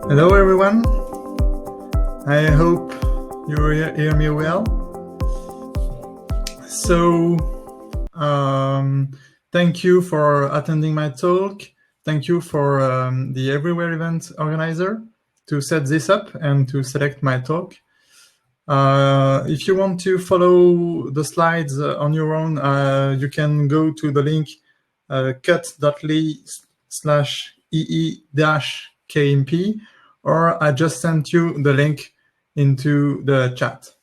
Hello everyone, I hope you hear me well. So, thank you for attending my talk. Thank you for the Everywhere event organizer to set this up and to select my talk. If you want to follow the slides on your own, you can go to the link cut.ly/ee-kmp, or I just sent you the link into the chat.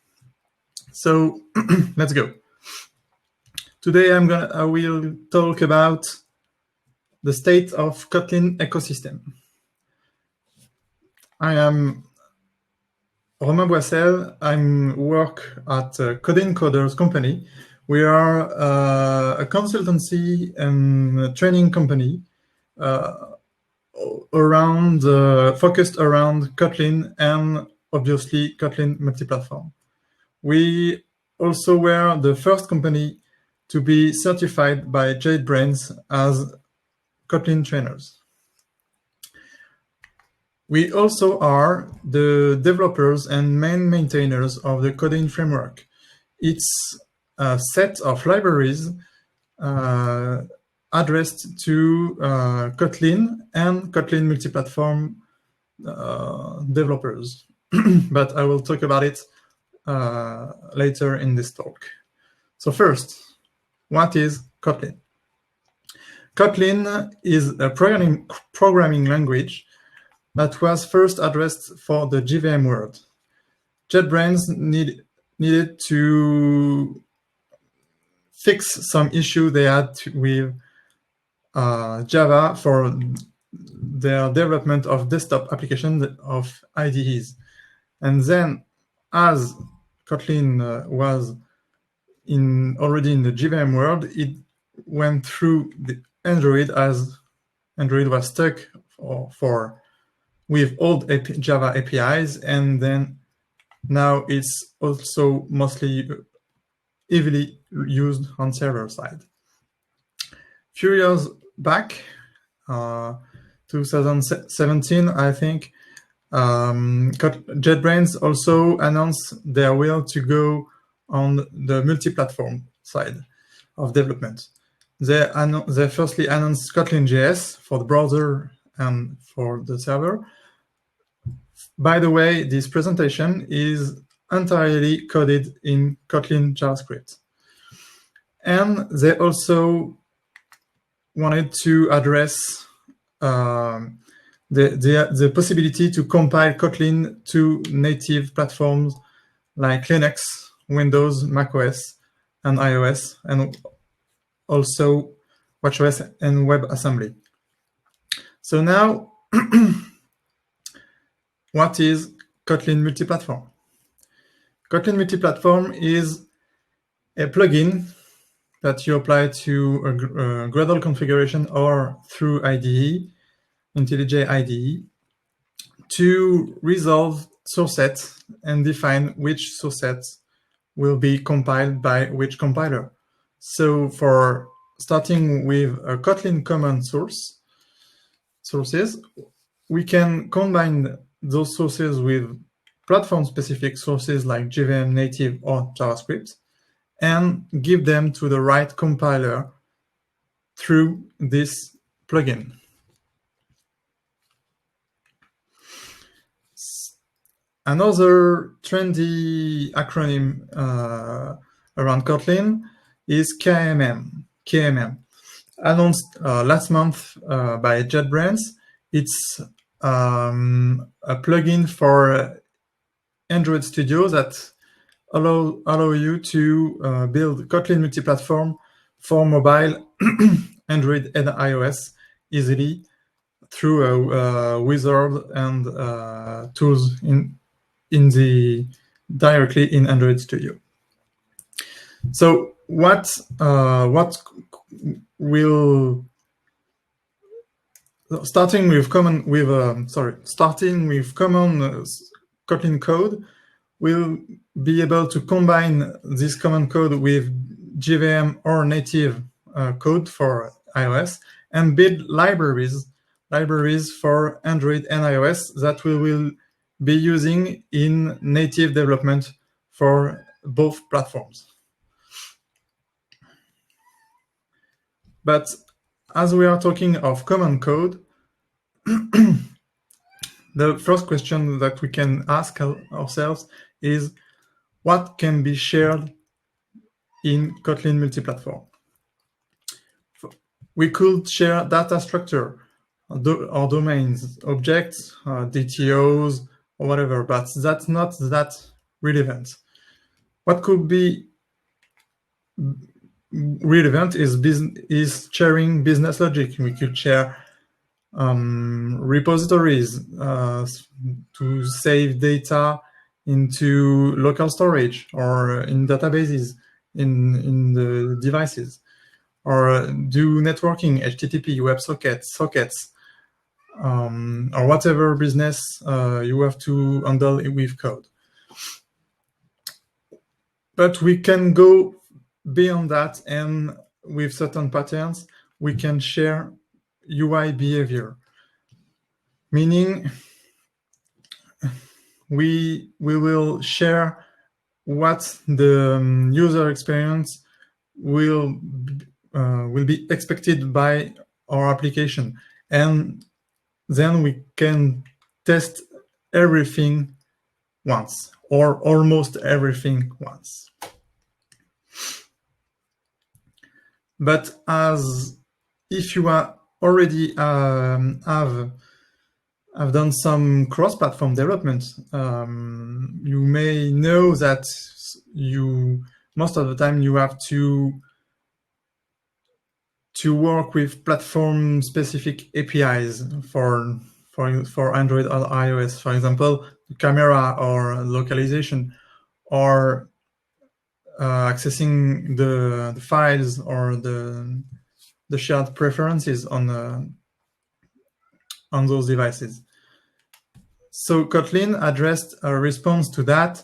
So let's go. Today I will talk about the state of Kotlin ecosystem. I am Romain Boisselle. I work at Encoders company. We are a consultancy and a training company focused around Kotlin and obviously Kotlin Multiplatform. We also were the first company to be certified by JetBrains as Kotlin trainers. We also are the developers and main maintainers of the Kotlin framework. It's a set of libraries addressed to Kotlin and Kotlin Multiplatform developers. But I will talk about it later in this talk. So first, what is Kotlin? Kotlin is a programming language that was first addressed for the JVM world. JetBrains needed to fix some issue they had with Java for their development of desktop applications of IDEs. And then, as Kotlin was already in the JVM world, it went through the Android, as Android was stuck with old Java APIs, and then now it's also mostly heavily used on server side. Few years back, 2017, I think, JetBrains also announced their will to go on the multi-platform side of development. They firstly announced Kotlin.js for the browser and for the server. By the way, this presentation is entirely coded in Kotlin JavaScript. And they also wanted to address the possibility to compile Kotlin to native platforms like Linux, Windows, macOS, and iOS, and also watchOS and WebAssembly. So now, what is Kotlin Multiplatform? Kotlin Multiplatform is a plugin that you apply to a Gradle configuration or through IDE, IntelliJ IDE, to resolve source sets and define which source sets will be compiled by which compiler. So for starting with a Kotlin common sources, we can combine those sources with platform-specific sources like JVM native or JavaScript, and give them to the right compiler through this plugin. Another trendy acronym around Kotlin is KMM. Announced last month by JetBrains. It's a plugin for Android Studio that allow you to build Kotlin Multiplatform for mobile, Android and iOS easily through a wizard and tools directly in Android Studio. So starting with common Kotlin code, we'll be able to combine this common code with JVM or native code for iOS and build libraries libraries for Android and iOS that we will be using in native development for both platforms. But as we are talking of common code, the first question that we can ask ourselves is, what can be shared in Kotlin Multiplatform? We could share data structure, or domains, objects, DTOs, or whatever, but that's not that relevant. What could be relevant is sharing business logic. We could share repositories to save data into local storage or in databases in the devices, or do networking, HTTP, sockets, or whatever business you have to handle with code. But we can go beyond that, and with certain patterns, we can share UI behavior, meaning we will share what the user experience will be expected by our application, and then we can test everything once, or almost everything once. But as if you are already have done some cross-platform development, you may know that most of the time you have to work with platform-specific APIs for Android or iOS, for example, camera or localization, or accessing the files or the shared preferences on those devices. So Kotlin addressed a response to that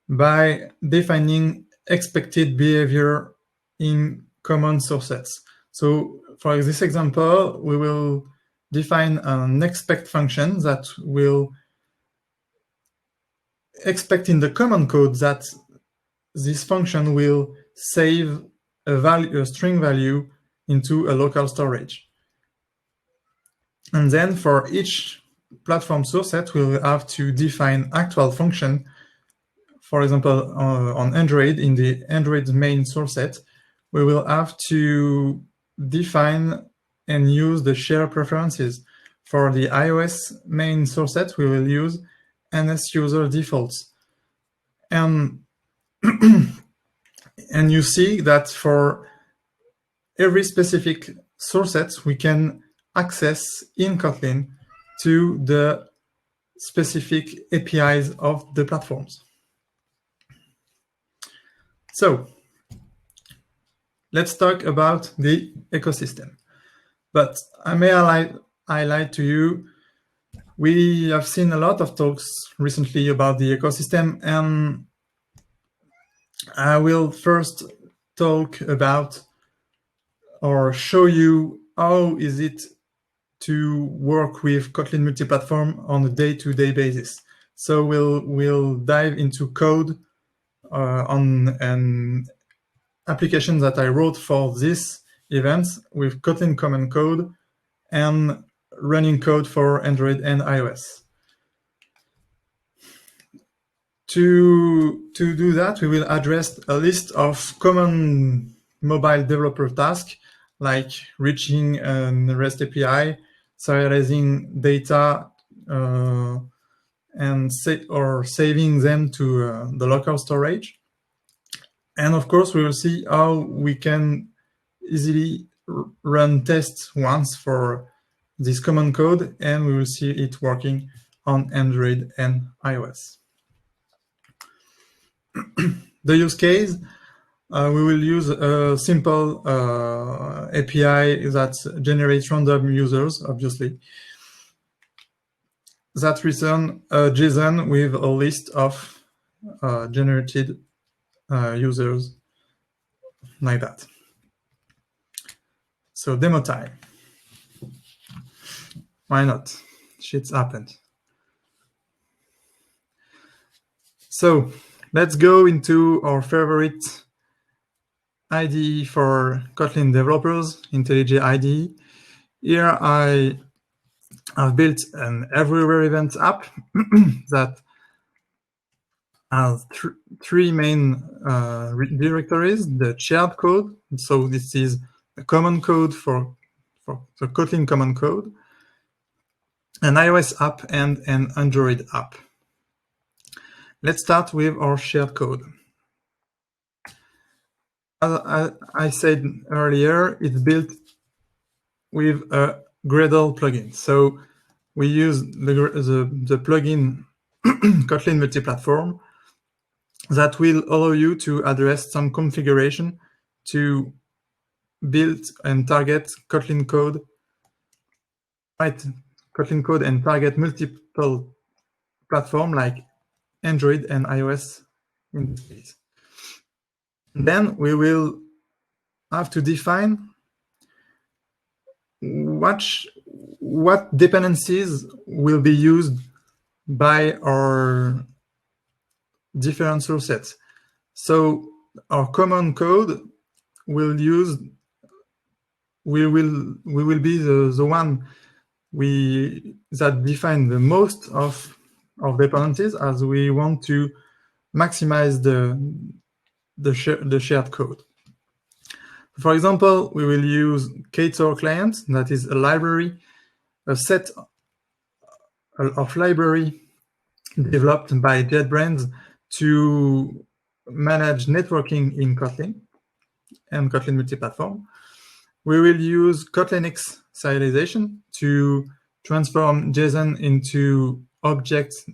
by defining expected behavior in common source sets. So for this example, we will define an expect function that will expect in the common code that this function will save a string value into a local storage. And then for each platform source set, we'll have to define actual function. For example, on Android, in the Android main source set, we will have to define and use the share preferences. For the iOS main source set, we will use NS user defaults. And you see that for every specific source set, we can access in Kotlin to the specific APIs of the platforms. So let's talk about the ecosystem. But I may highlight to you, we have seen a lot of talks recently about the ecosystem, and I will first talk about or show you how is it to work with Kotlin Multiplatform on a day-to-day basis. So we'll dive into code on an application that I wrote for this event with Kotlin Common Code and running code for Android and iOS. To do that, we will address a list of common mobile developer tasks, like reaching a REST API, serializing data, and saving them to the local storage. And of course, we will see how we can easily run tests once for this common code, and we will see it working on Android and iOS. The use case, we will use a simple API that generates random users, obviously, that return a JSON with a list of generated users, like that. So demo time. Why not? Shit's happened. So let's go into our favorite IDE for Kotlin developers, IntelliJ IDE. Here I have built an everywhere events app that has three main directories: the shared code. So this is a common code for the Kotlin common code, an iOS app, and an Android app. Let's start with our shared code. As I said earlier, it's built with a Gradle plugin. So we use the plugin Kotlin Multiplatform that will allow you to address some configuration to build and target Kotlin code, and target multiple platforms like Android and iOS in this case. Then we will have to define what dependencies will be used by our different source sets. So our common code will be the one that define the most of dependencies, as we want to maximize the shared code. For example, we will use Ktor client, that is a library, a set of library developed by JetBrains to manage networking in Kotlin and Kotlin Multiplatform. We will use Kotlinx serialization to transform JSON into objects,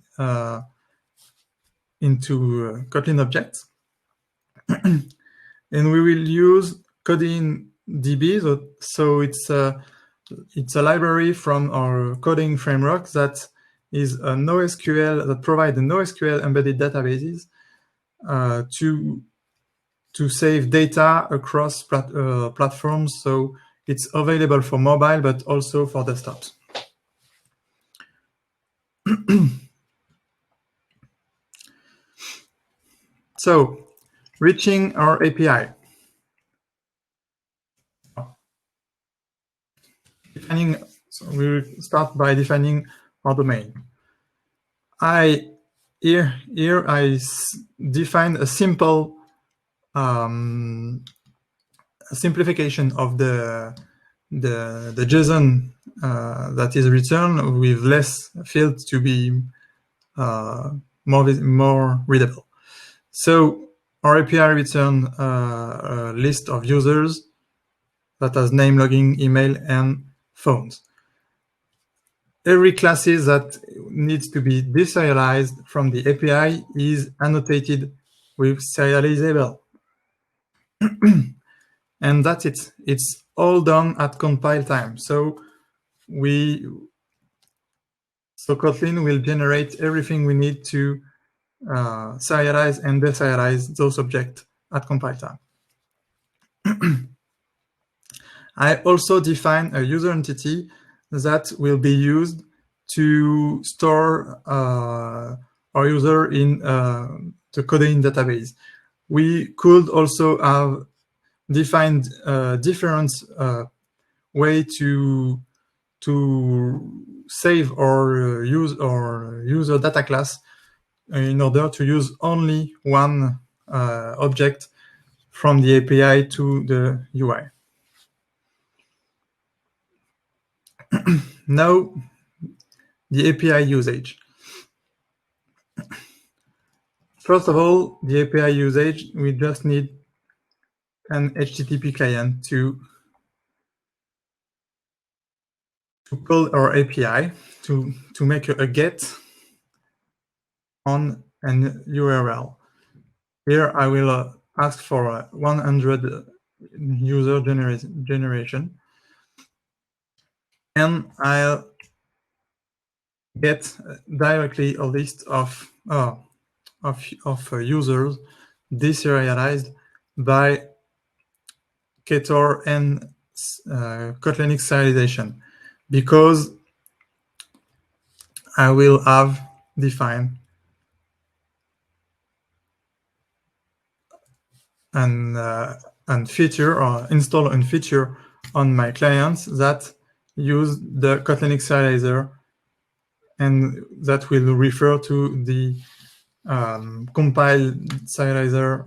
Kotlin objects. And we will use Coding DB, so it's a library from our coding framework that is a NoSQL, that provide the NoSQL embedded databases to save data across platforms. So it's available for mobile, but also for desktops. So reaching our API. So we will start by defining our domain. Here I define a simple simplification of the JSON that is returned, with less fields to be more readable. So our API return a list of users that has name, login, email, and phones. Every classes that needs to be deserialized from the API is annotated with serializable. And that's it. It's all done at compile time. So Kotlin will generate everything we need to serialize and deserialize those objects at compile time. I also define a user entity that will be used to store our user in the coding database. We could also have defined different way to save or use our user data class in order to use only one object from the API to the UI. Now, the API usage. First of all, the API usage, we just need an HTTP client to call our API to make a GET on an URL. Here I will ask for 100 user generation, and I'll get directly a list of users deserialized by Ktor and Kotlinx serialization, because I will have defined and feature or install a feature on my clients that use the Kotlin initializer, and that will refer to the compiled serializer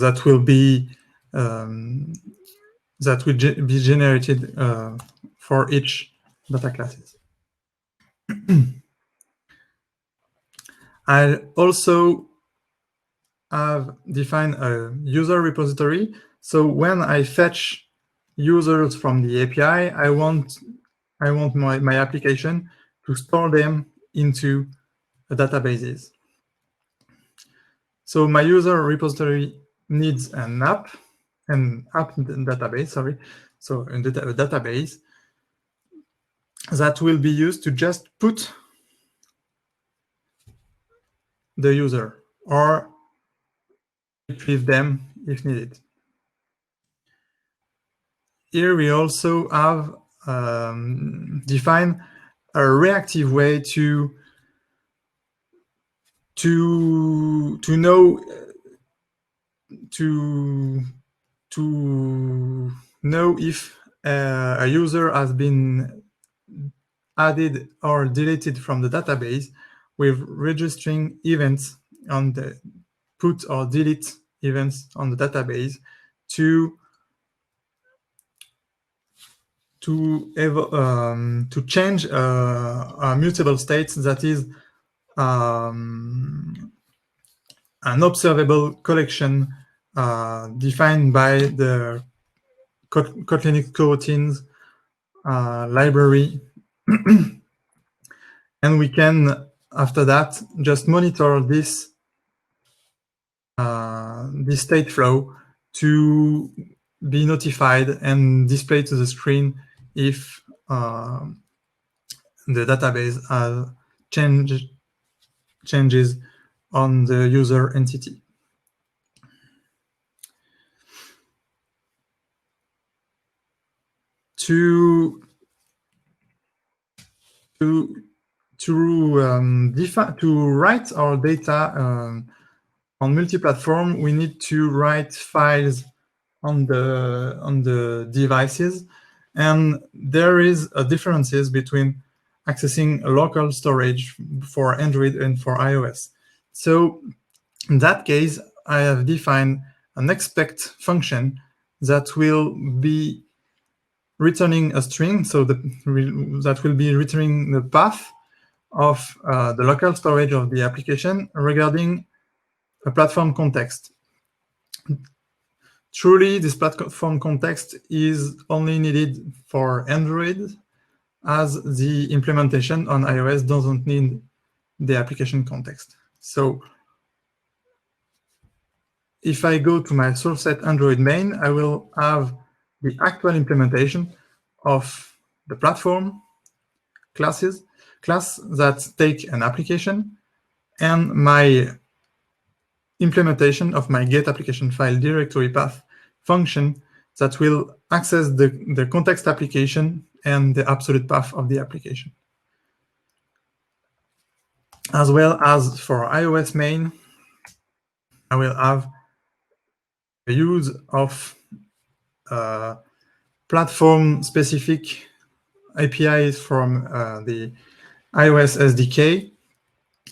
that will be be generated for each data classes. I also have defined a user repository. So when I fetch users from the API, I want my application to store them into databases. So my user repository needs an app database, sorry. So a database that will be used to just put the user or retrieve them if needed. Here we also have defined a reactive way to know if a user has been added or deleted from the database with registering events on the put or delete events on the database to change a mutable state that is an observable collection defined by the Kotlin coroutines library. And we can, after that, just monitor this state flow to be notified and display to the screen if the database has changes on the user entity. To write our data on multi-platform, we need to write files on the devices, and there is a differences between accessing a local storage for Android and for iOS. So in that case, I have defined an expect function that will be returning a string, so that will be returning the path of the local storage of the application regarding a platform context. Truly, this platform context is only needed for Android, as the implementation on iOS doesn't need the application context. So if I go to my source set Android main, I will have the actual implementation of the platform class that take an application, and my implementation of my get application file directory path function that will access the context application and the absolute path of the application. As well as for iOS main, I will have the use of platform-specific APIs from the iOS SDK,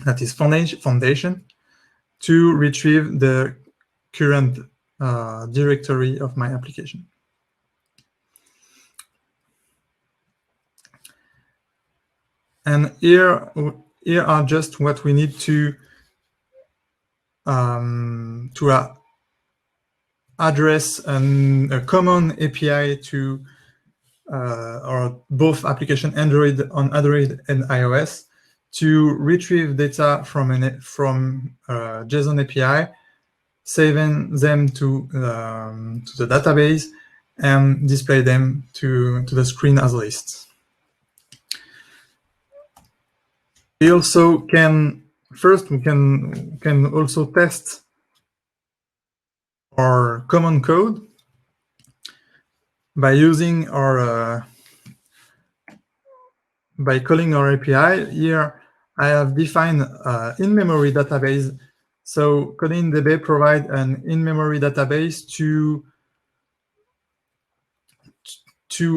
that is Foundation, to retrieve the current directory of my application. And here are just what we need to address a common API to or both application on Android and iOS to retrieve data from JSON API, saving them to the database, and display them to the screen as lists. We also can also test our common code by using our by calling our API. Here I have defined in-memory database. So Kotlin DB provide an in-memory database to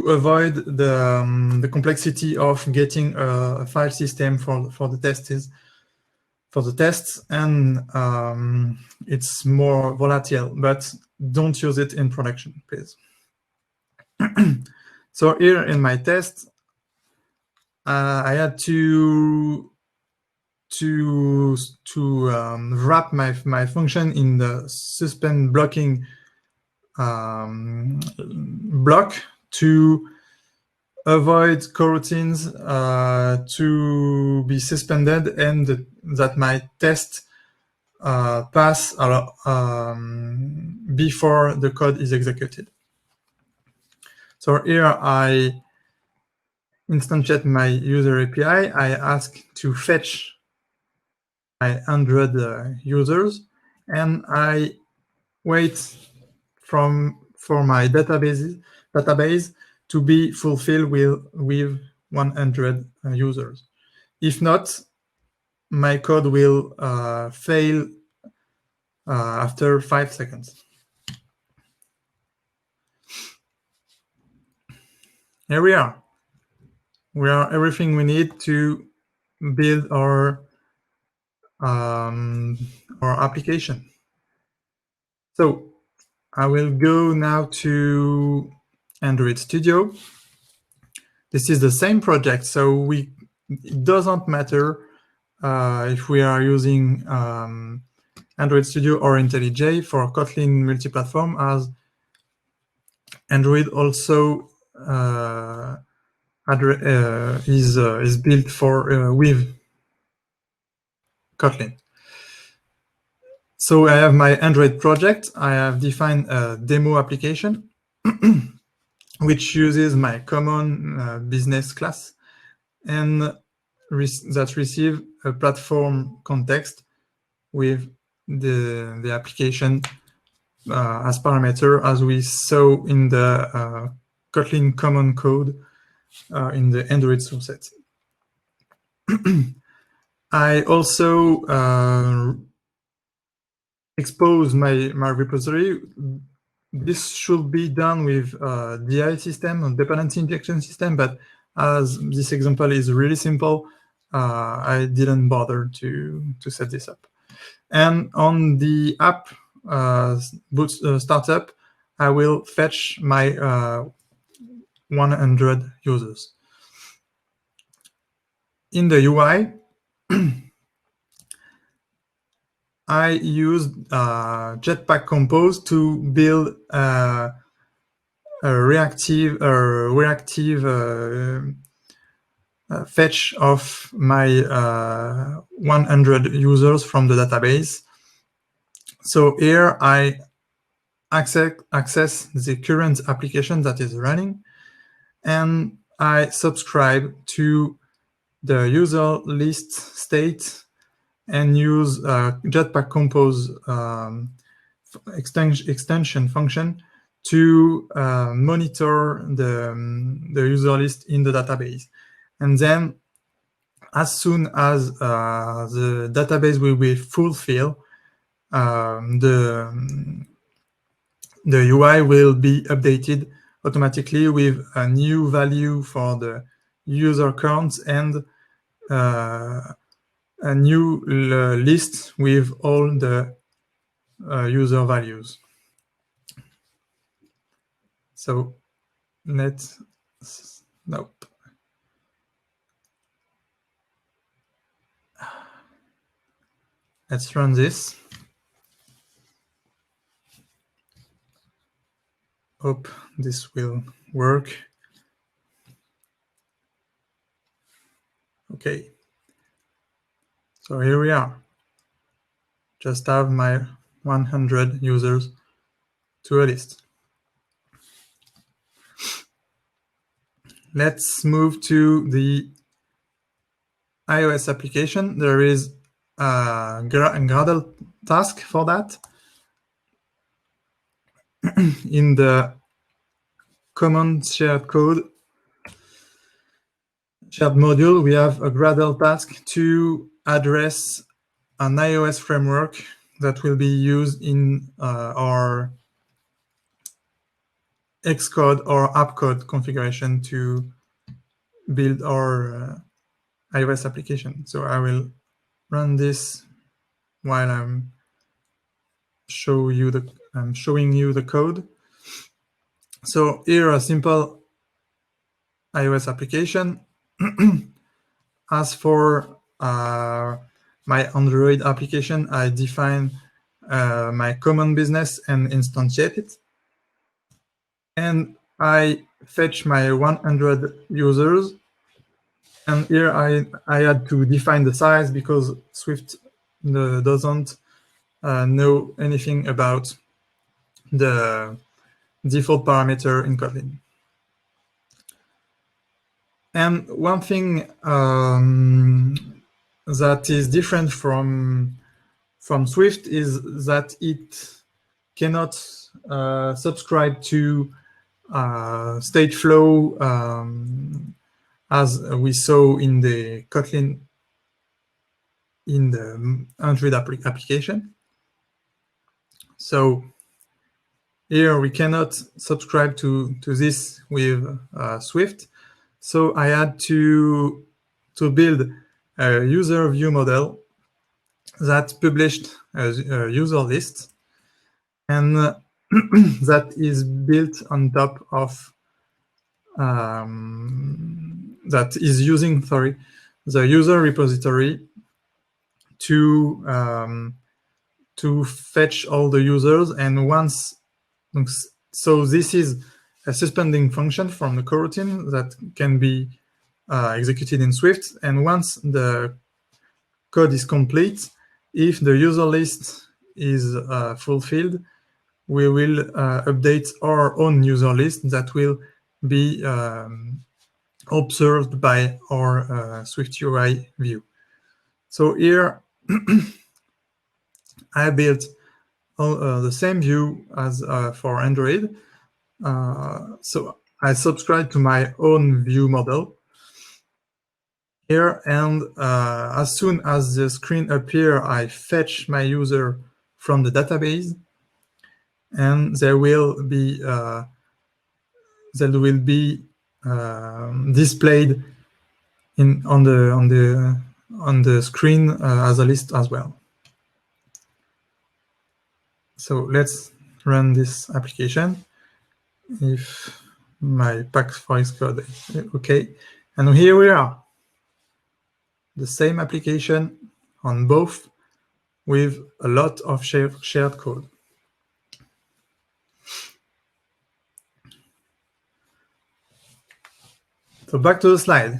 avoid the complexity of getting a file system for the tests, and it's more volatile, but don't use it in production, please. So here in my test, I had to wrap my function in the suspend blocking block to avoid coroutines to be suspended, and that my test pass before the code is executed. So here I instantiate my user API. I ask to fetch my 100 users, and I wait for my database to be fulfilled with 100 users. If not, my code will fail after 5 seconds. Here we are. We are everything we need to build our application. So I will go now to Android Studio. This is the same project, so it doesn't matter if we are using Android Studio or IntelliJ for Kotlin Multiplatform, as Android also is built for with Kotlin. So I have my Android project. I have defined a demo application which uses my common business class, and that receive a platform context with the application as parameter, as we saw in the Kotlin common code in the Android source. I also expose my repository. This should be done with DI system and dependency injection system, but as this example is really simple, I didn't bother to set this up. And on the app startup, I will fetch my 100 users. In the UI, I used Jetpack Compose to build a reactive fetch of my 100 users from the database. So here I access the current application that is running, and I subscribe to the user list state and use Jetpack Compose extension function to monitor the user list in the database. And then as soon as the database will be fulfilled, the UI will be updated automatically with a new value for the user count and a new list with all the user values. So let's run this. Hope this will work. Okay. So here we are. Just have my 100 users to a list. Let's move to the iOS application. There is a Gradle task for that. In the common shared code, shared module, we have a Gradle task to address an iOS framework that will be used in our Xcode or AppCode configuration to build our iOS application. So I will run this while I'm showing you the code. So here a simple iOS application. As for my Android application, I define my common business and instantiate it. And I fetch my 100 users. And here I had to define the size because Swift doesn't know anything about the default parameter in Kotlin. And one thing that is different from Swift is that it cannot subscribe to state flow as we saw in the Kotlin in the Android application. So here we cannot subscribe to this with Swift. So I had to build a user view model that published a user list, and that is built on top of that is using the user repository to fetch all the users. And once, so this is a suspending function from the coroutine that can be executed in Swift. And once the code is complete, if the user list is fulfilled, we will update our own user list that will be observed by our Swift UI view. So here I built the same view as for Android. So I subscribe to my own view model here, and as soon as the screen appears, I fetch my user from the database, and there will be displayed on the screen as a list as well. So let's run this application. If my pax4x code is okay, and here we are, the same application on both with a lot of shared code. So back to the slide.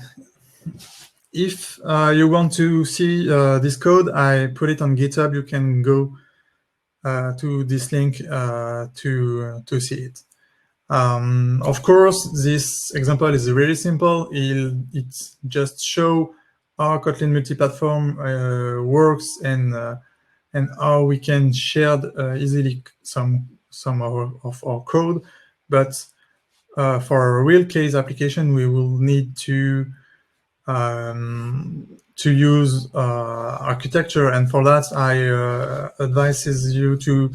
If you want to see this code, I put it on GitHub. You can go to this link to see it. Of course, this example is really simple. It just shows how Kotlin Multiplatform works and how we can share easily some of our code. But for a real case application, we will need to use architecture, and for that, I advise you to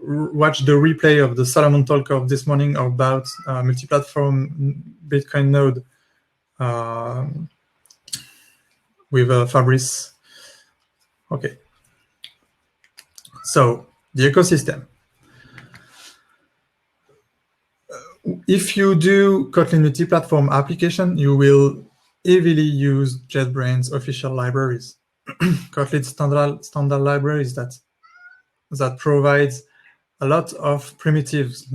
watch the replay of the Solomon talk of this morning about multi-platform Bitcoin node with Fabrice. Okay. So the ecosystem. If you do Kotlin multi-platform application, you will heavily use JetBrains official libraries. Kotlin standard libraries that provides a lot of primitives,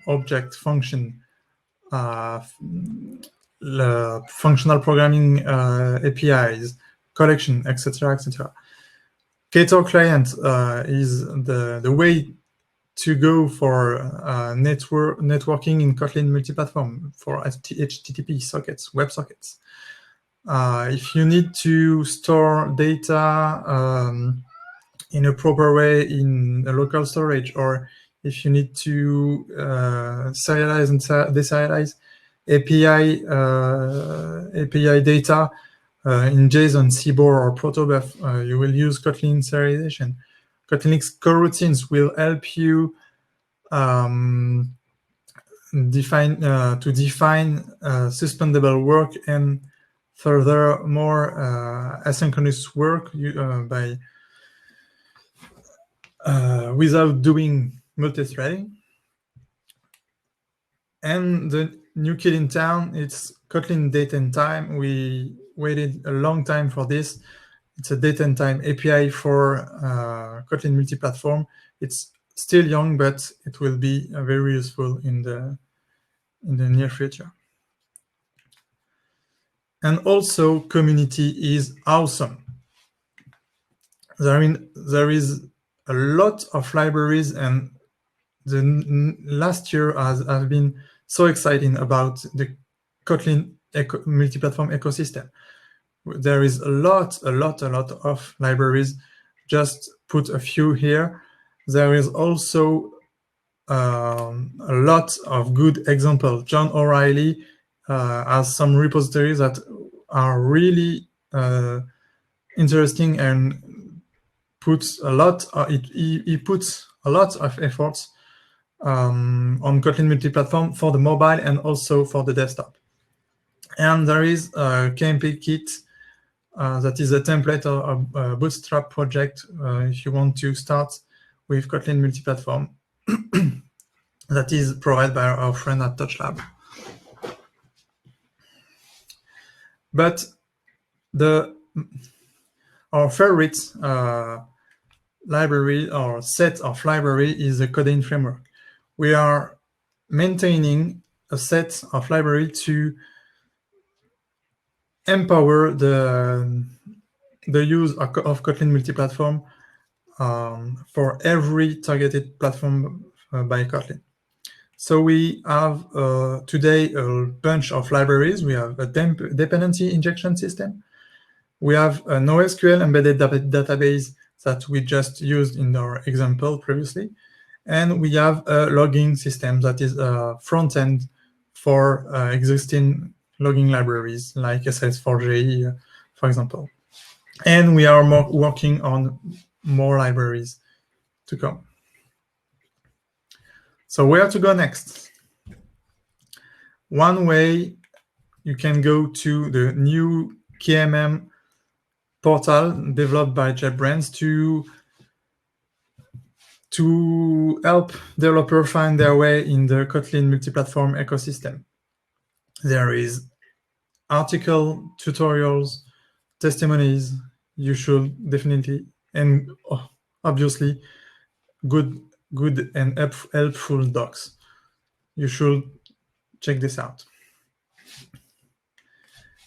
object function, functional programming APIs, collection, etc., etc. Ktor client is the way to go for networking in Kotlin multiplatform for HTTP sockets, WebSockets. If you need to store data in a proper way in a local storage, or if you need to serialize and deserialize API data in JSON, CBOR, or protobuf, you will use Kotlin serialization. Kotlin coroutines will help you define suspendable work and furthermore asynchronous work without doing multi-threading. And the new kid in town, it's Kotlin date and time. We waited a long time for this. It's a date and time API for Kotlin Multiplatform. It's still young, but it will be very useful in the near future. And also, community is awesome. There is a lot of libraries, and the last year have been so exciting about the Kotlin multi-platform ecosystem. There is a lot of libraries. Just put a few here. There is also a lot of good examples. John O'Reilly has some repositories that are really interesting and puts a lot. He puts a lot of efforts on Kotlin multi-platform for the mobile and also for the desktop. And there is a KMP kit that is a template of a bootstrap project if you want to start with Kotlin multi-platform. That is provided by our friend at TouchLab. But our favorite library or set of library is the Codeine framework. We are maintaining a set of library to empower the use of Kotlin multi-platform for every targeted platform by Kotlin. So we have today a bunch of libraries. We have a dependency injection system. We have an NoSQL embedded database that we just used in our example previously. And we have a logging system that is a front end for existing logging libraries like SS4J, for example. And we are working on more libraries to come. So where to go next? One way, you can go to the new KMM portal developed by JetBrains to help developers find their way in the Kotlin multi-platform ecosystem. There is article, tutorials, testimonies. You should definitely, and obviously, good and helpful docs. You should check this out.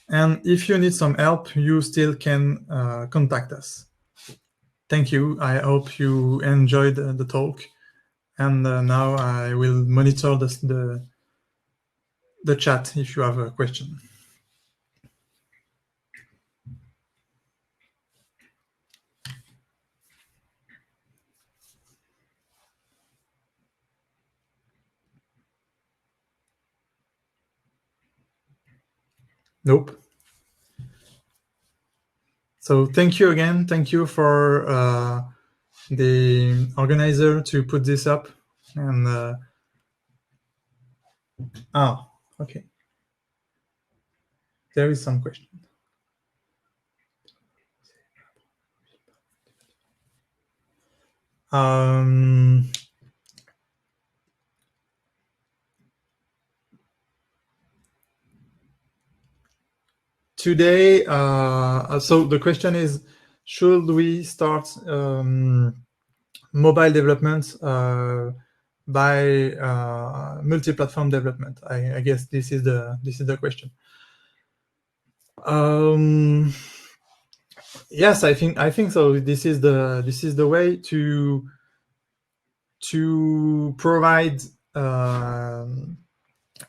And if you need some help, you still can contact us. Thank you. I hope you enjoyed the talk. And now I will monitor the chat if you have a question. Nope. So thank you again. Thank you for the organizer to put this up. And okay. There is some question. Today, so the question is, should we start mobile development by multi-platform development? I guess this is the question. Yes, I think so. This is the way to provide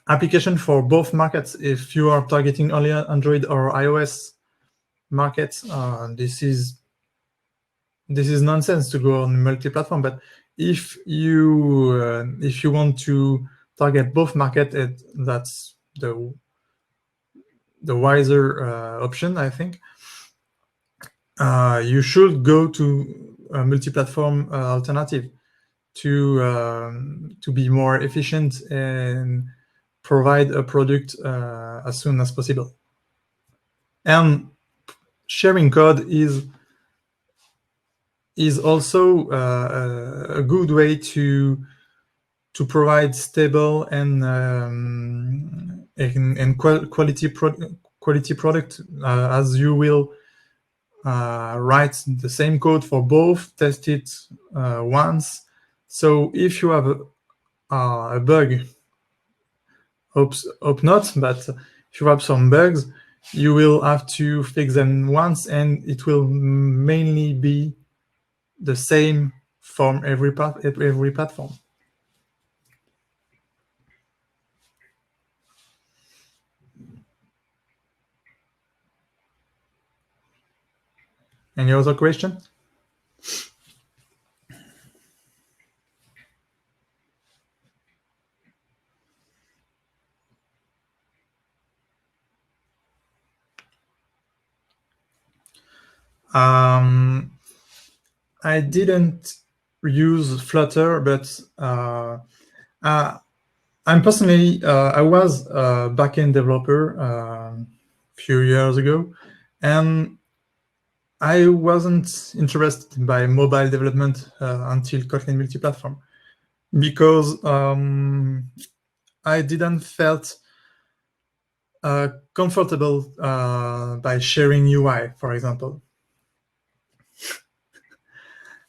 application for both markets. If you are targeting only Android or iOS markets, this is nonsense to go on multi-platform. But if you want to target both market, that's the wiser option, I think. You should go to a multi-platform alternative to be more efficient and provide a product as soon as possible. And sharing code is also a good way to provide stable and quality product, as you will write the same code for both, test it once. So if you have a bug, hope not, but if you have some bugs, you will have to fix them once, and it will mainly be the same for every platform. Any other question? I didn't use Flutter, but I'm personally, I was a backend developer a few years ago, and I wasn't interested by mobile development until Kotlin Multiplatform, because I didn't felt comfortable by sharing UI, for example.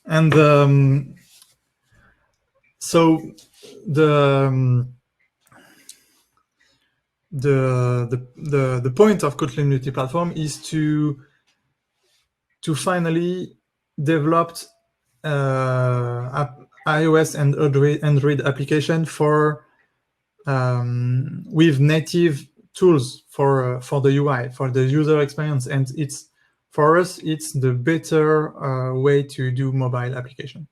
And so the point of Kotlin Multiplatform is to finally develop iOS and Android application for with native tools for the UI, for the user experience, and it's for us it's the better way to do mobile application.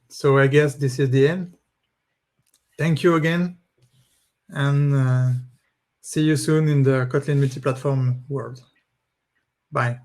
So I guess this is the end. Thank you again, and see you soon in the Kotlin multi-platform world. Bye.